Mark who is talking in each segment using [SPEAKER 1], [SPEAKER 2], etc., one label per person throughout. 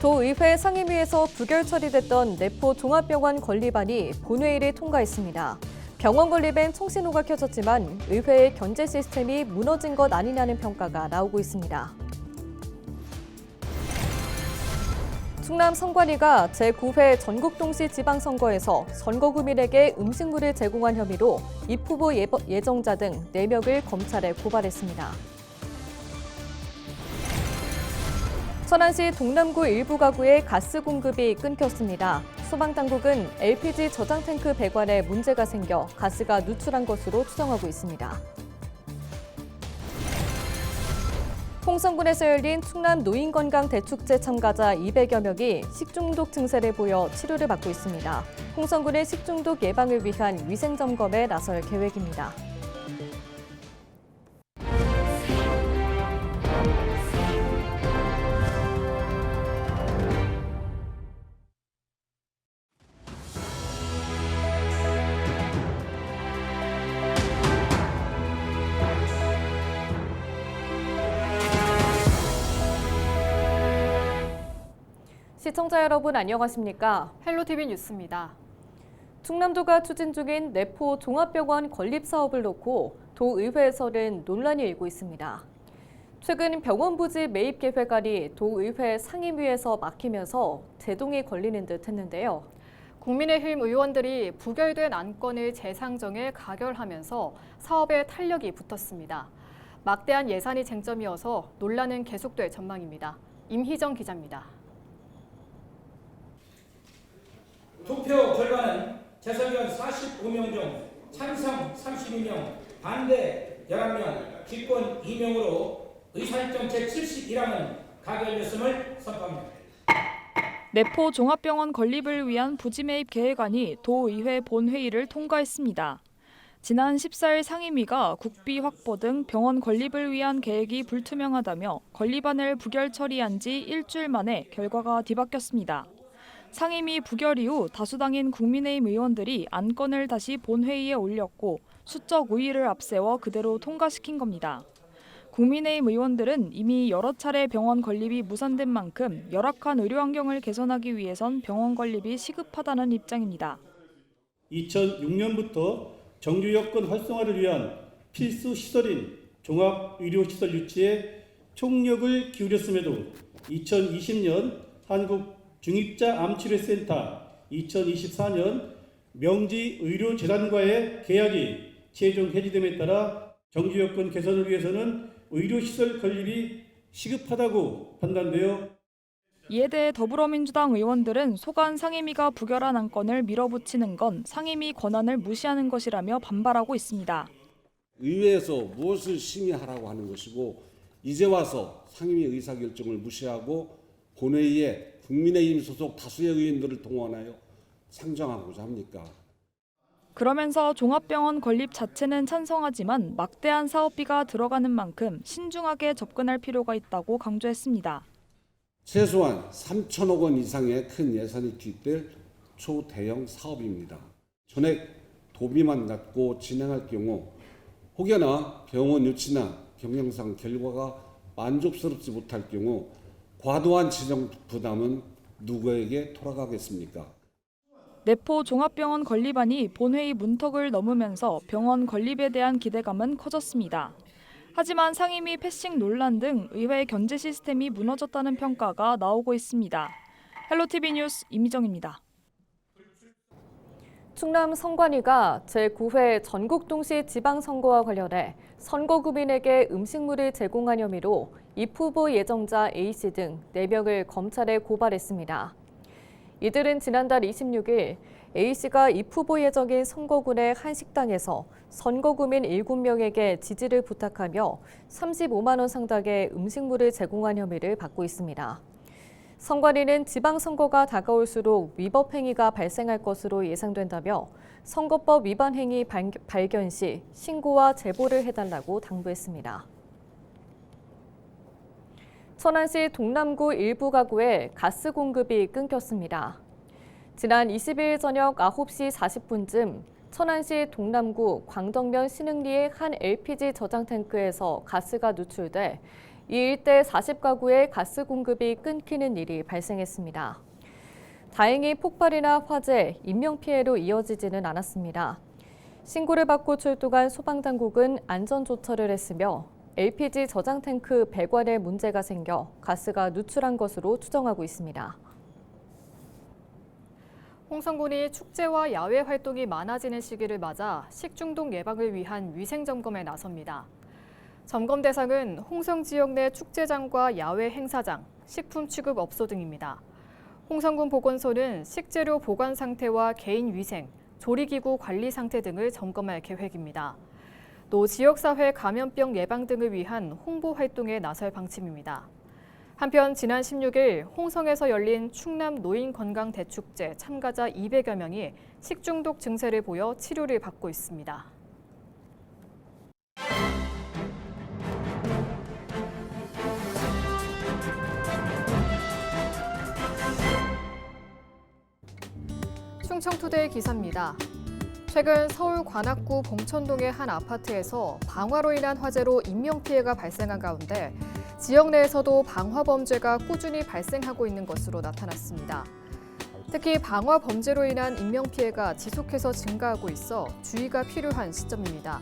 [SPEAKER 1] 도의회 상임위에서 부결 처리됐던 내포 종합병원 건립안이 본회의를 통과했습니다. 병원 건립엔 청신호가 켜졌지만 의회의 견제 시스템이 무너진 것 아니냐는 평가가 나오고 있습니다. 충남 성관이가 제9회 전국동시 지방선거에서 선거구민에게 음식물을 제공한 혐의로 입 후보 예정자 등 4명을 검찰에 고발했습니다. 천안시 동남구 일부 가구의 가스 공급이 끊겼습니다. 소방당국은 LPG 저장탱크 배관에 문제가 생겨 가스가 누출한 것으로 추정하고 있습니다. 홍성군에서 열린 충남 노인건강대축제 참가자 200여 명이 식중독 증세를 보여 치료를 받고 있습니다. 홍성군의 식중독 예방을 위한 위생점검에 나설 계획입니다. 시청자 여러분 안녕하십니까?
[SPEAKER 2] 헬로티비 뉴스입니다.
[SPEAKER 1] 충남도가 추진 중인 내포 종합병원 건립 사업을 놓고 도의회에서는 논란이 일고 있습니다. 최근 병원 부지 매입 계획안이 도의회 상임위에서 막히면서 제동이 걸리는 듯 했는데요.
[SPEAKER 2] 국민의힘 의원들이 부결된 안건을 재상정해 가결하면서 사업에 탄력이 붙었습니다. 막대한 예산이 쟁점이어서 논란은 계속될 전망입니다. 임희정 기자입니다.
[SPEAKER 3] 투표 결과는 재선의원 45명 중 찬성 32명, 반대 11명, 기권 2명으로 의사일정 제71항은 가결됐음을 선포합니다.
[SPEAKER 4] 내포 종합병원 건립을 위한 부지 매입 계획안이 도의회 본회의를 통과했습니다. 지난 14일 상임위가 국비 확보 등 병원 건립을 위한 계획이 불투명하다며 건립안을 부결 처리한 지 일주일 만에 결과가 뒤바뀌었습니다. 상임위 부결 이후 다수당인 국민의힘 의원들이 안건을 다시 본회의에 올렸고 수적 우위를 앞세워 그대로 통과시킨 겁니다. 국민의힘 의원들은 이미 여러 차례 병원 건립이 무산된 만큼 열악한 의료 환경을 개선하기 위해선 병원 건립이 시급하다는 입장입니다.
[SPEAKER 5] 2006년부터 정규 여건 활성화를 위한 필수 시설인 종합의료시설 유치에 총력을 기울였음에도 2020년 한국 중입자 암치료센터 2024년 명지의료재단과의 계약이 최종 해지됨에 따라 정규 여건 개선을 위해서는 의료시설 건립이 시급하다고 판단되어
[SPEAKER 4] 이에 대해 더불어민주당 의원들은 소관 상임위가 부결한 안건을 밀어붙이는 건 상임위 권한을 무시하는 것이라며 반발하고 있습니다.
[SPEAKER 6] 의회에서 무엇을 심의하라고 하는 것이고 이제 와서 상임위 의사결정을 무시하고 본회의에 국민의힘 소속 다수의 의원들을 동원하여 상정하고자 합니까?
[SPEAKER 4] 그러면서 종합병원 건립 자체는 찬성하지만 막대한 사업비가 들어가는 만큼 신중하게 접근할 필요가 있다고 강조했습니다.
[SPEAKER 6] 최소한 3천억 원 이상의 큰 예산이 투입될 초대형 사업입니다. 전액 도비만 갖고 진행할 경우 혹여나 병원 유치나 경영상 결과가 만족스럽지 못할 경우 과도한 재정 부담은 누구에게 돌아가겠습니까?
[SPEAKER 4] 내포 종합병원 건립안이 본회의 문턱을 넘으면서 병원 건립에 대한 기대감은 커졌습니다. 하지만 상임위 패싱 논란 등 의회 견제 시스템이 무너졌다는 평가가 나오고 있습니다. 헬로티비 뉴스 임희정입니다.
[SPEAKER 1] 충남 성관이가 제9회 전국동시 지방선거와 관련해 선거구민에게 음식물을 제공한 혐의로 입 후보 예정자 A씨 등 4명을 검찰에 고발했습니다. 이들은 지난달 26일 A씨가 입 후보 예정인 선거군의 한 식당에서 선거구민 7명에게 지지를 부탁하며 35만 원 상당의 음식물을 제공한 혐의를 받고 있습니다. 선관위는 지방선거가 다가올수록 위법 행위가 발생할 것으로 예상된다며 선거법 위반 행위 발견 시 신고와 제보를 해달라고 당부했습니다. 천안시 동남구 일부 가구에 가스 공급이 끊겼습니다. 지난 22일 저녁 9시 40분쯤 천안시 동남구 광덕면 신흥리의 한 LPG 저장 탱크에서 가스가 누출돼 이 일대 40가구의 가스 공급이 끊기는 일이 발생했습니다. 다행히 폭발이나 화재, 인명피해로 이어지지는 않았습니다. 신고를 받고 출동한 소방당국은 안전조처를 했으며 LPG 저장 탱크 배관에 문제가 생겨 가스가 누출한 것으로 추정하고 있습니다.
[SPEAKER 2] 홍성군이 축제와 야외 활동이 많아지는 시기를 맞아 식중독 예방을 위한 위생점검에 나섭니다. 점검 대상은 홍성 지역 내 축제장과 야외 행사장, 식품 취급업소 등입니다. 홍성군 보건소는 식재료 보관 상태와 개인 위생, 조리기구 관리 상태 등을 점검할 계획입니다. 또 지역사회 감염병 예방 등을 위한 홍보 활동에 나설 방침입니다. 한편 지난 16일 홍성에서 열린 충남 노인건강대축제 참가자 200여 명이 식중독 증세를 보여 치료를 받고 있습니다. 충청투데이 기사입니다. 최근 서울 관악구 봉천동의 한 아파트에서 방화로 인한 화재로 인명피해가 발생한 가운데 지역 내에서도 방화 범죄가 꾸준히 발생하고 있는 것으로 나타났습니다. 특히 방화 범죄로 인한 인명피해가 지속해서 증가하고 있어 주의가 필요한 시점입니다.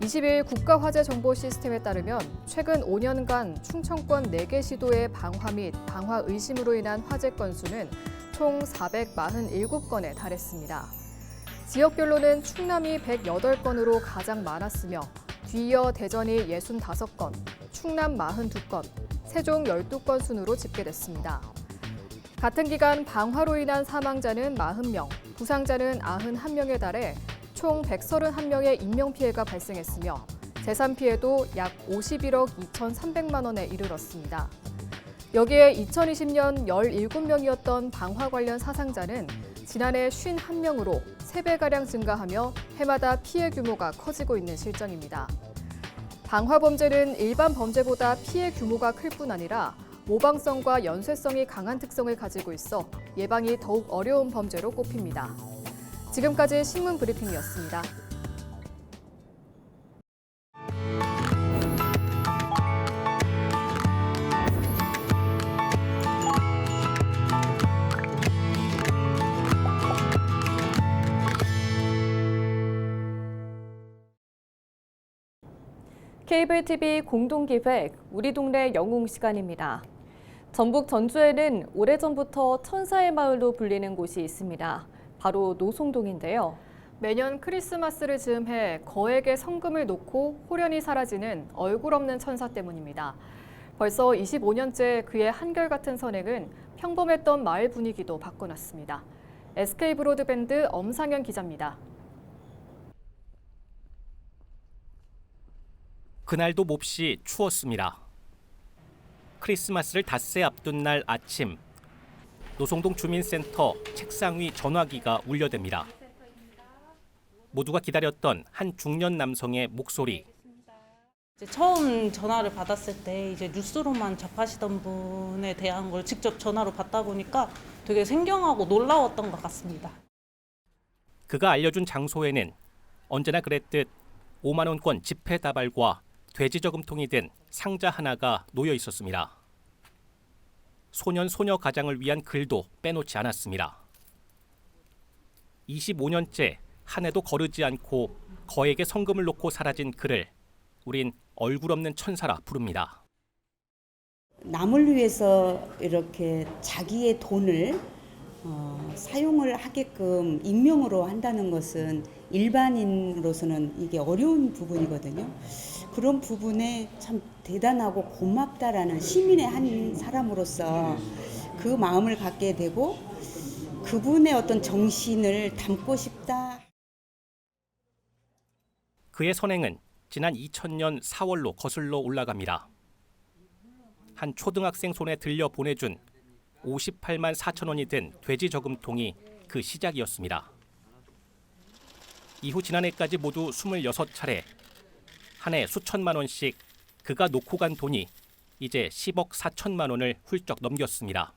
[SPEAKER 2] 20일 국가화재정보 시스템에 따르면 최근 5년간 충청권 4개 시도의 방화 및 방화 의심으로 인한 화재 건수는 총 447건에 달했습니다. 지역별로는 충남이 108건으로 가장 많았으며 뒤이어 대전이 65건, 충남 42건, 세종 12건 순으로 집계됐습니다. 같은 기간 방화로 인한 사망자는 40명, 부상자는 91명에 달해 총 131명의 인명피해가 발생했으며 재산 피해도 약 51억 2,300만 원에 이르렀습니다. 여기에 2020년 17명이었던 방화 관련 사상자는 지난해 51명으로 3배가량 증가하며 해마다 피해 규모가 커지고 있는 실정입니다. 방화 범죄는 일반 범죄보다 피해 규모가 클 뿐 아니라 모방성과 연쇄성이 강한 특성을 가지고 있어 예방이 더욱 어려운 범죄로 꼽힙니다. 지금까지 신문 브리핑이었습니다.
[SPEAKER 1] 케이블 TV 공동기획 우리 동네 영웅 시간입니다. 전북 전주에는 오래전부터 천사의 마을로 불리는 곳이 있습니다. 바로 노송동인데요.
[SPEAKER 2] 매년 크리스마스를 즈음해 거액의 성금을 놓고 홀연히 사라지는 얼굴 없는 천사 때문입니다. 벌써 25년째 그의 한결같은 선행은 평범했던 마을 분위기도 바꿔놨습니다. SK브로드밴드 엄상현 기자입니다.
[SPEAKER 7] 그날도 몹시 추웠습니다. 크리스마스를 닷새 앞둔 날 아침, 노송동 주민센터 책상 위 전화기가 울려댑니다. 모두가 기다렸던 한 중년 남성의 목소리.
[SPEAKER 8] 처음 전화를 받았을 때 이제 뉴스로만 접하시던 분에 대한 걸 직접 전화로 받다 보니까 되게 생경하고 놀라웠던 것 같습니다.
[SPEAKER 7] 그가 알려준 장소에는 언제나 그랬듯 5만 원권 지폐 다발과 돼지 저금통이 든 상자 하나가 놓여 있었습니다. 소년 소녀 가장을 위한 글도 빼놓지 않았습니다. 25년째 한 해도 거르지 않고 거액의 성금을 놓고 사라진 그를 우린 얼굴 없는 천사라 부릅니다.
[SPEAKER 9] 남을 위해서 이렇게 자기의 돈을 사용을 하게끔 익명으로 한다는 것은 일반인으로서는 이게 어려운 부분이거든요. 그런 부분에 참 대단하고 고맙다라는 시민의 한 사람으로서 그 마음을 갖게 되고 그분의 어떤 정신을 담고 싶다.
[SPEAKER 7] 그의 선행은 지난 2000년 4월로 거슬러 올라갑니다. 한 초등학생 손에 들려 보내준 58만 4천 원이 든 돼지 저금통이 그 시작이었습니다. 이후 지난해까지 모두 26차례, 한 해 수천만 원씩 그가 놓고 간 돈이 이제 10억 4천만 원을 훌쩍 넘겼습니다.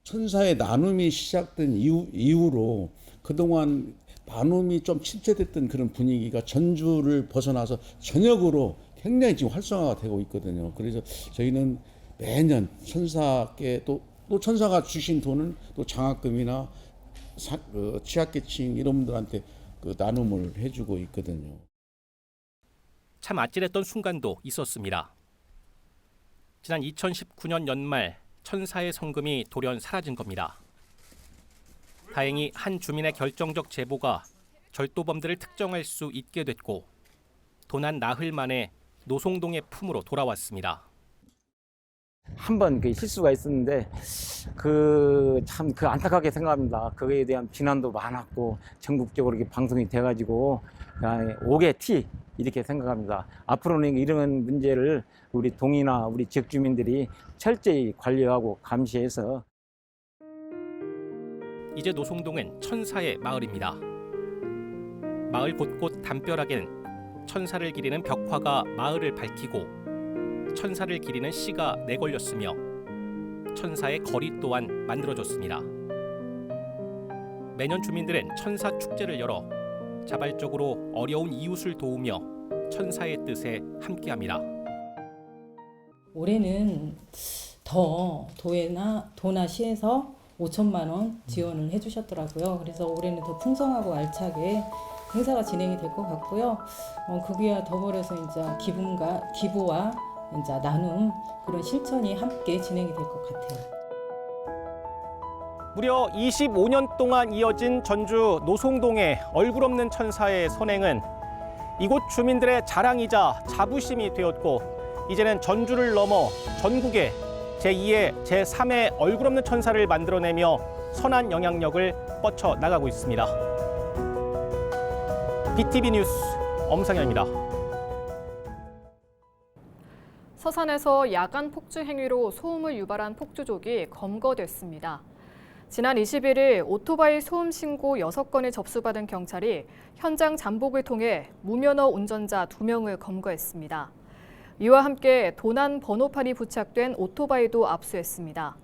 [SPEAKER 10] 천사의 나눔이 시작된 이후로 그동안 나눔이 좀 침체됐던 그런 분위기가 전주를 벗어나서 전역으로 굉장히 지금 활성화가 되고 있거든요. 그래서 저희는 매년 천사께 또 천사가 주신 돈은 또 장학금이나 취약계층 이런 분들한테 그 나눔을 해주고 있거든요.
[SPEAKER 7] 참 아찔했던 순간도 있었습니다. 지난 2019년 연말 천사의 성금이 돌연 사라진 겁니다. 다행히 한 주민의 결정적 제보가 절도범들을 특정할 수 있게 됐고 돈 한 나흘 만에 노송동의 품으로 돌아왔습니다.
[SPEAKER 11] 한 번 그 실수가 있었는데 참 안타깝게 생각합니다. 그거에 대한 비난도 많았고 전국적으로 이렇게 방송이 돼가지고 옥의 티 이렇게 생각합니다. 앞으로는 이런 문제를 우리 동이나 우리 지역 주민들이 철저히 관리하고 감시해서
[SPEAKER 7] 이제 노송동은 천사의 마을입니다. 마을 곳곳 담벼락엔 천사를 기리는 벽화가 마을을 밝히고 천사를 기리는 시가 내걸렸으며 천사의 거리 또한 만들어졌습니다. 매년 주민들은 천사 축제를 열어 자발적으로 어려운 이웃을 도우며 천사의 뜻에 함께합니다.
[SPEAKER 12] 올해는 더 도나 시에서 5천만 원 지원을 해주셨더라고요. 그래서 올해는 더 풍성하고 알차게 행사가 진행이 될 것 같고요. 거기와 더불어서 이제 기부와 이제 나눔 그런 실천이 함께 진행이 될 것 같아요.
[SPEAKER 7] 무려 25년 동안 이어진 전주 노송동의 얼굴 없는 천사의 선행은 이곳 주민들의 자랑이자 자부심이 되었고 이제는 전주를 넘어 전국에 제2의 제3의 얼굴 없는 천사를 만들어내며 선한 영향력을 뻗쳐나가고 있습니다. BTV 뉴스 엄상현입니다.
[SPEAKER 2] 서산에서 야간 폭주 행위로 소음을 유발한 폭주족이 검거됐습니다. 지난 21일 오토바이 소음 신고 6건을 접수받은 경찰이 현장 잠복을 통해 무면허 운전자 2명을 검거했습니다. 이와 함께 도난 번호판이 부착된 오토바이도 압수했습니다.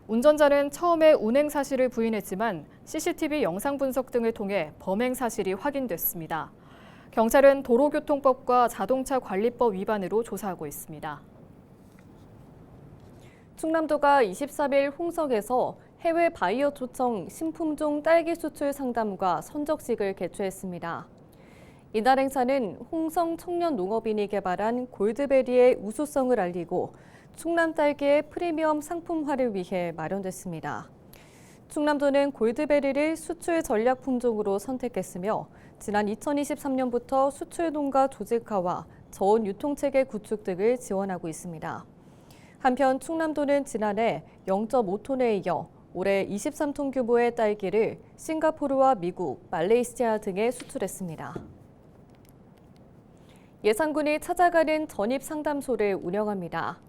[SPEAKER 2] 운전자는 처음에 운행 사실을 부인했지만 CCTV 영상 분석 등을 통해 범행 사실이 확인됐습니다. 경찰은 도로교통법과 자동차관리법 위반으로 조사하고 있습니다.
[SPEAKER 1] 충남도가 23일 홍석에서 해외 바이어 초청 신품종 딸기 수출 상담과 선적식을 개최했습니다. 이날 행사는 홍성 청년 농업인이 개발한 골드베리의 우수성을 알리고 충남 딸기의 프리미엄 상품화를 위해 마련됐습니다. 충남도는 골드베리를 수출 전략 품종으로 선택했으며 지난 2023년부터 수출 농가 조직화와 저온 유통체계 구축 등을 지원하고 있습니다. 한편 충남도는 지난해 0.5톤에 이어 올해 23톤 규모의 딸기를 싱가포르와 미국, 말레이시아 등에 수출했습니다. 예산군이 찾아가는 전입상담소를 운영합니다.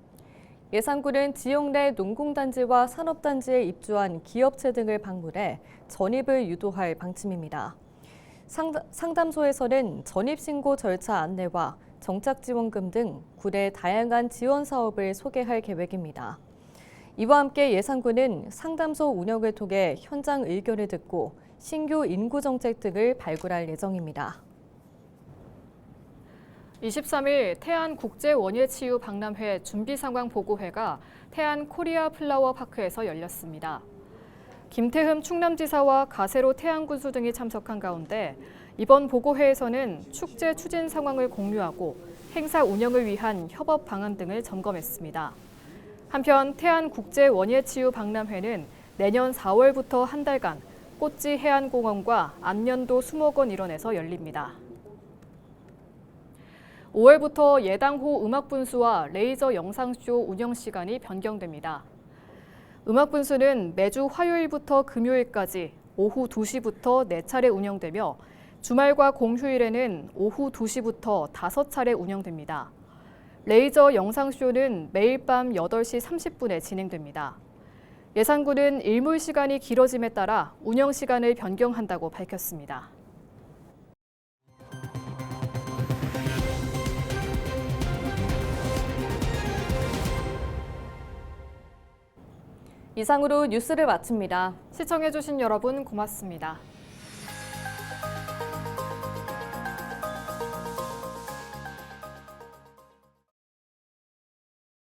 [SPEAKER 1] 예산군은 지역 내 농공단지와 산업단지에 입주한 기업체 등을 방문해 전입을 유도할 방침입니다. 상담소에서는 전입신고 절차 안내와 정착지원금 등 군의 다양한 지원 사업을 소개할 계획입니다. 이와 함께 예산군은 상담소 운영을 통해 현장 의견을 듣고 신규 인구정책 등을 발굴할 예정입니다.
[SPEAKER 2] 23일 태안국제원예치유 박람회 준비상황보고회가 태안 코리아 플라워 파크에서 열렸습니다. 김태흠 충남지사와 가세로 태안군수 등이 참석한 가운데 이번 보고회에서는 축제 추진 상황을 공유하고 행사 운영을 위한 협업 방안 등을 점검했습니다. 한편 태안국제원예치유 박람회는 내년 4월부터 한 달간 꽃지 해안공원과 안면도 수목원 일원에서 열립니다. 5월부터 예당호 음악분수와 레이저 영상쇼 운영 시간이 변경됩니다. 음악분수는 매주 화요일부터 금요일까지 오후 2시부터 4차례 운영되며 주말과 공휴일에는 오후 2시부터 5차례 운영됩니다. 레이저 영상쇼는 매일 밤 8시 30분에 진행됩니다. 예산군은 일몰 시간이 길어짐에 따라 운영 시간을 변경한다고 밝혔습니다.
[SPEAKER 1] 이상으로 뉴스를 마칩니다.
[SPEAKER 2] 시청해주신 여러분 고맙습니다.